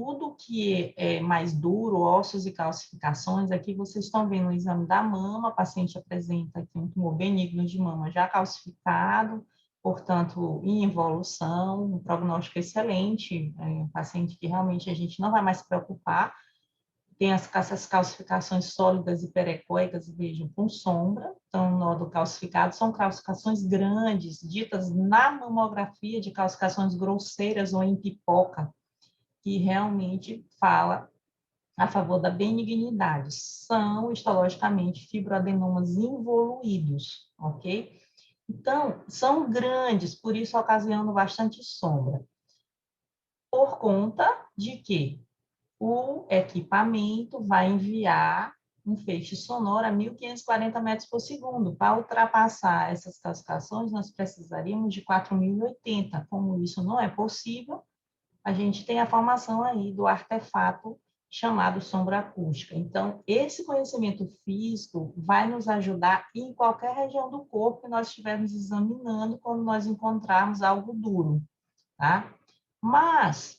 tudo que é mais duro, ossos e calcificações, aqui vocês estão vendo o exame da mama, a paciente apresenta aqui um tumor benigno de mama já calcificado, portanto, em evolução, um prognóstico excelente, um paciente que realmente a gente não vai mais se preocupar, tem essas calcificações sólidas e perecóicas, vejam, com sombra, então, nódulo calcificado, são calcificações grandes, ditas na mamografia de calcificações grosseiras ou em pipoca, que realmente fala a favor da benignidade. São histologicamente fibroadenomas involuídos, ok? Então, são grandes, por isso ocasionando bastante sombra. Por conta de que o equipamento vai enviar um feixe sonoro a 1.540 metros por segundo. Para ultrapassar essas calcificações, nós precisaríamos de 4.080. Como isso não é possível, a gente tem a formação aí do artefato chamado sombra acústica. Então, esse conhecimento físico vai nos ajudar em qualquer região do corpo que nós estivermos examinando quando nós encontrarmos algo duro, tá? Mas,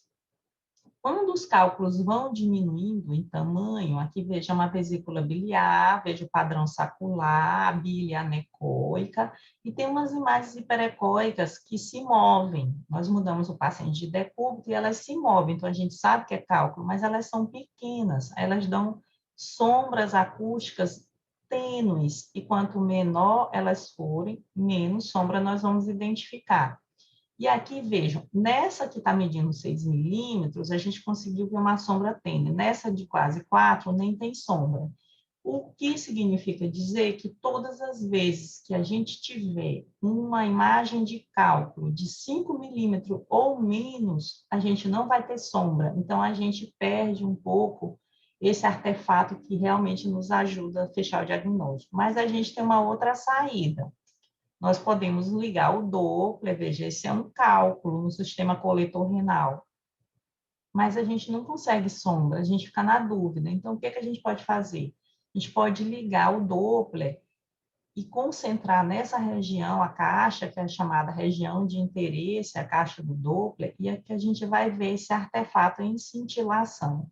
quando os cálculos vão diminuindo em tamanho, aqui veja uma vesícula biliar, veja o padrão sacular, a bile anecoica, e tem umas imagens hiperecóicas que se movem. Nós mudamos o paciente de decúbito e elas se movem, então a gente sabe que é cálculo, mas elas são pequenas, elas dão sombras acústicas tênues, e quanto menor elas forem, menos sombra nós vamos identificar. E aqui, vejam, nessa que está medindo 6 milímetros, a gente conseguiu ver uma sombra tênue. Nessa de quase 4, nem tem sombra. O que significa dizer que todas as vezes que a gente tiver uma imagem de cálculo de 5 milímetros ou menos, a gente não vai ter sombra. Então, a gente perde um pouco esse artefato que realmente nos ajuda a fechar o diagnóstico. Mas a gente tem uma outra saída. Nós podemos ligar o Doppler, veja, esse é um cálculo no sistema coletor renal, mas a gente não consegue sombra, a gente fica na dúvida. Então, o que a gente pode fazer? A gente pode ligar o Doppler e concentrar nessa região a caixa, que é chamada região de interesse, a caixa do Doppler, e aqui a gente vai ver esse artefato em cintilação,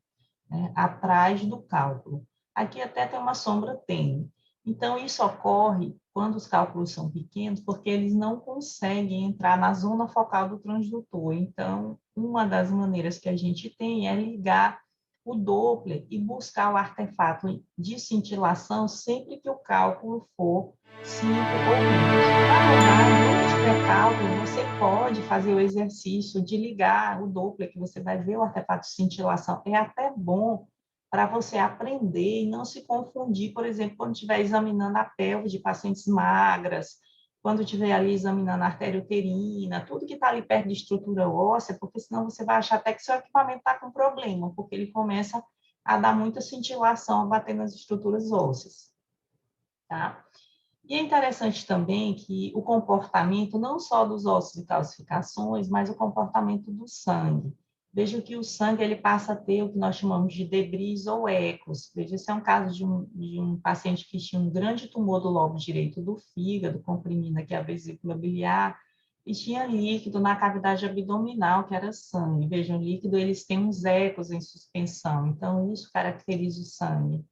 né, atrás do cálculo. Aqui até tem uma sombra tênue. Então, isso ocorre quando os cálculos são pequenos, porque eles não conseguem entrar na zona focal do transdutor. Então, uma das maneiras que a gente tem é ligar o Doppler e buscar o artefato de cintilação sempre que o cálculo for 5 ou menos. Na verdade, quando tiver cálculo, você pode fazer o exercício de ligar o Doppler, que você vai ver o artefato de cintilação. É até bom para você aprender e não se confundir, por exemplo, quando estiver examinando a pelve de pacientes magras, quando estiver ali examinando a artéria uterina, tudo que está ali perto de estrutura óssea, porque senão você vai achar até que seu equipamento está com problema, porque ele começa a dar muita cintilação, a bater nas estruturas ósseas, tá? E é interessante também que o comportamento, não só dos ossos e calcificações, mas o comportamento do sangue. Veja que o sangue ele passa a ter o que nós chamamos de debris ou ecos. Veja, esse é um caso de um paciente que tinha um grande tumor do lobo direito do fígado, comprimindo aqui a vesícula biliar, e tinha líquido na cavidade abdominal, que era sangue. Vejam, o líquido, eles têm uns ecos em suspensão, então isso caracteriza o sangue.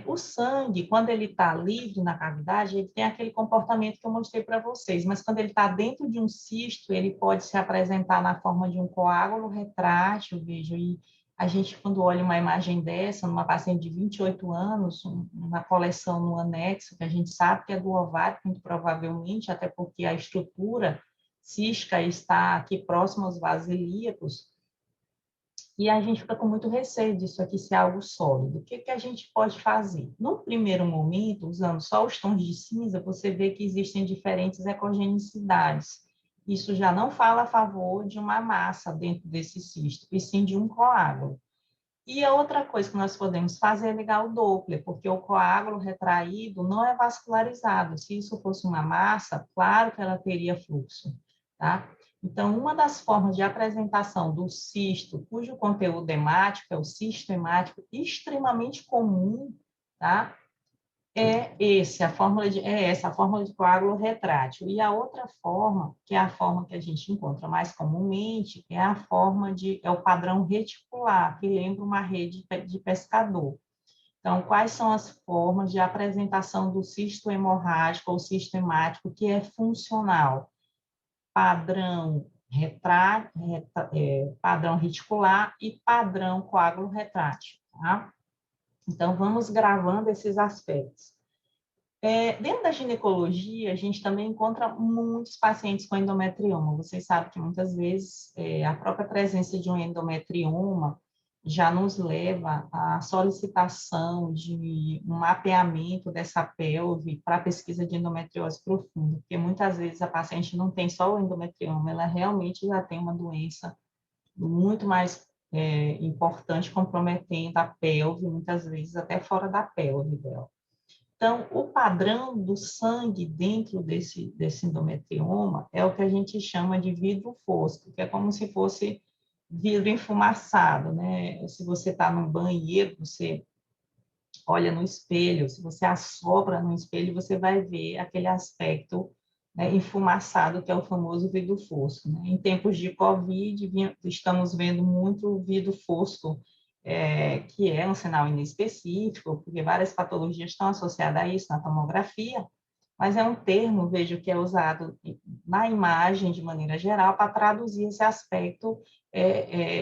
O sangue, quando ele está livre na cavidade, ele tem aquele comportamento que eu mostrei para vocês, mas quando ele está dentro de um cisto, ele pode se apresentar na forma de um coágulo retrátil, veja, e a gente, quando olha uma imagem dessa, numa paciente de 28 anos, uma coleção no anexo, que a gente sabe que é do ovário, muito provavelmente, até porque a estrutura cística está aqui próxima aos vasos ilíacos, e a gente fica com muito receio disso aqui ser algo sólido. O que a gente pode fazer? No primeiro momento, usando só os tons de cinza, você vê que existem diferentes ecogenicidades. Isso já não fala a favor de uma massa dentro desse cisto, e sim de um coágulo. E a outra coisa que nós podemos fazer é ligar o Doppler, porque o coágulo retraído não é vascularizado. Se isso fosse uma massa, claro que ela teria fluxo, tá? Então, uma das formas de apresentação do cisto, cujo conteúdo hemático é o cisto hemático, extremamente comum, tá? É essa a fórmula de coágulo retrátil. E a outra forma, que é a forma que a gente encontra mais comumente, é o padrão reticular, que lembra uma rede de pescador. Então, quais são as formas de apresentação do cisto hemorrágico ou cisto hemático que é funcional? Padrão padrão reticular e padrão coágulo retrátil, tá? Então, vamos gravando esses aspectos. Dentro da ginecologia, a gente também encontra muitos pacientes com endometrioma. Vocês sabem que muitas vezes a própria presença de um endometrioma já nos leva à solicitação de um mapeamento dessa pelve para pesquisa de endometriose profunda, porque muitas vezes a paciente não tem só o endometrioma, ela realmente já tem uma doença muito mais importante, comprometendo a pelve, muitas vezes até fora da pelve dela. Então, o padrão do sangue dentro desse endometrioma é o que a gente chama de vidro fosco, que é como se fosse vidro enfumaçado, né? Se você está num banheiro, você olha no espelho, se você assopra no espelho, você vai ver aquele aspecto, né, enfumaçado, que é o famoso vidro fosco, né? Em tempos de Covid, estamos vendo muito vidro fosco, que é um sinal inespecífico, porque várias patologias estão associadas a isso na tomografia, mas é um termo, vejo, que é usado na imagem, de maneira geral, para traduzir esse aspecto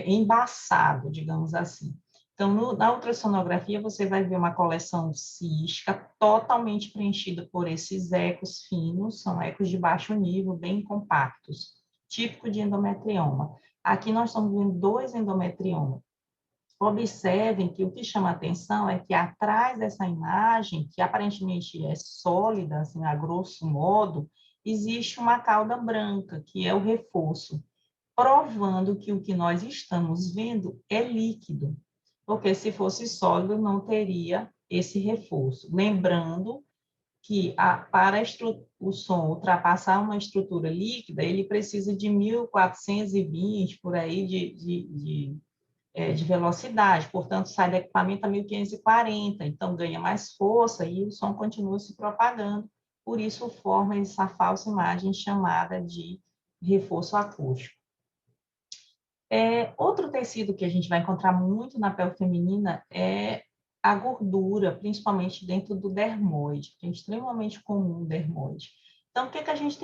embaçado, digamos assim. Então, na ultrassonografia, você vai ver uma coleção cística totalmente preenchida por esses ecos finos, são ecos de baixo nível, bem compactos, típico de endometrioma. Aqui nós estamos vendo 2 endometriomas. Observem que o que chama atenção é que atrás dessa imagem, que aparentemente é sólida, assim, a grosso modo, existe uma cauda branca, que é o reforço, provando que o que nós estamos vendo é líquido, porque se fosse sólido não teria esse reforço. Lembrando que para o som ultrapassar uma estrutura líquida, ele precisa de 1.420 por aí de velocidade, portanto, sai do equipamento a 1.540, então ganha mais força e o som continua se propagando, por isso forma essa falsa imagem chamada de reforço acústico. Outro tecido que a gente vai encontrar muito na pele feminina é a gordura, principalmente dentro do dermoide, que é extremamente comum o dermoide. Então, o que a gente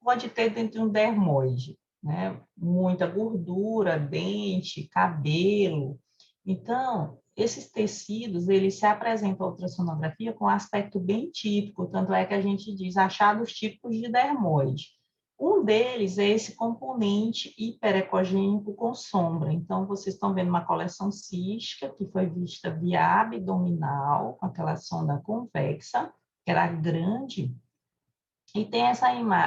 pode ter dentro de um dermoide? Né? Muita gordura, dente, cabelo. Então, esses tecidos, eles se apresentam à ultrassonografia com um aspecto bem típico, tanto é que a gente diz achados típicos de dermoide. Um deles é esse componente hiperecogênico com sombra. Então, vocês estão vendo uma coleção cística que foi vista via abdominal, com aquela sonda convexa, que era grande, e tem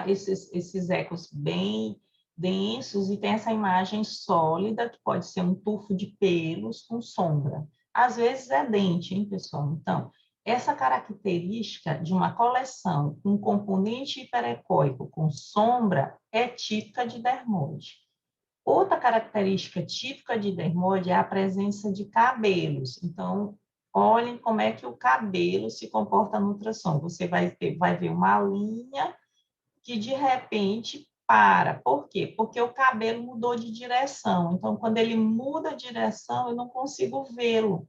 esses ecos bem densos, e tem essa imagem sólida, que pode ser um tufo de pelos com sombra. Às vezes é dente, hein, pessoal? Então, essa característica de uma coleção com componente hiperecóico com sombra é típica de dermode. Outra característica típica de dermode é a presença de cabelos. Então, olhem como é que o cabelo se comporta no ultrassom. Você vai ver uma linha que, de repente, para. Por quê? Porque o cabelo mudou de direção. Então, quando ele muda a direção, eu não consigo vê-lo.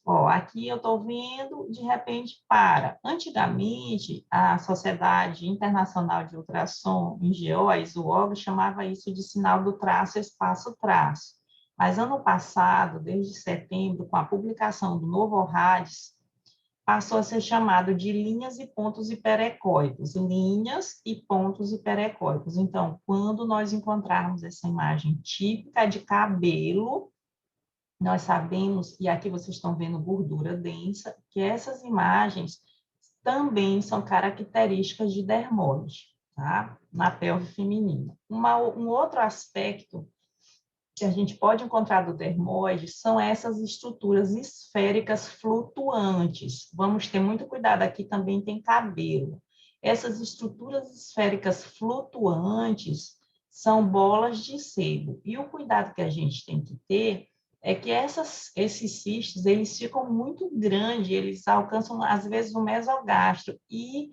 Ó, aqui eu estou vendo, de repente para. Antigamente, a Sociedade Internacional de Ultrassom, INGO, a ISUOG, chamava isso de sinal do traço, espaço-traço. Mas ano passado, desde setembro, com a publicação do novo RADS, passou a ser chamado de linhas e pontos hiperecóicos, linhas e pontos hiperecóicos. Então, quando nós encontrarmos essa imagem típica de cabelo, nós sabemos, e aqui vocês estão vendo gordura densa, que essas imagens também são características de dermode, tá? Na pelve feminina. Um outro aspecto que a gente pode encontrar do dermoide são essas estruturas esféricas flutuantes. Vamos ter muito cuidado, aqui também tem cabelo. Essas estruturas esféricas flutuantes são bolas de sebo. E o cuidado que a gente tem que ter é que esses cistos, eles ficam muito grandes, eles alcançam, às vezes, o mesogastro, e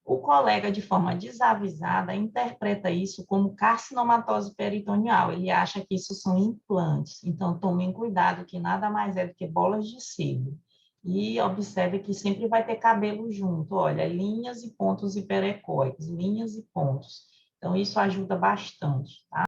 o colega, de forma desavisada, interpreta isso como carcinomatose peritoneal. Ele acha que isso são implantes. Então, tomem cuidado, que nada mais é do que bolas de sebo. E observe que sempre vai ter cabelo junto. Olha, linhas e pontos hiperecóicos, linhas e pontos. Então, isso ajuda bastante, tá?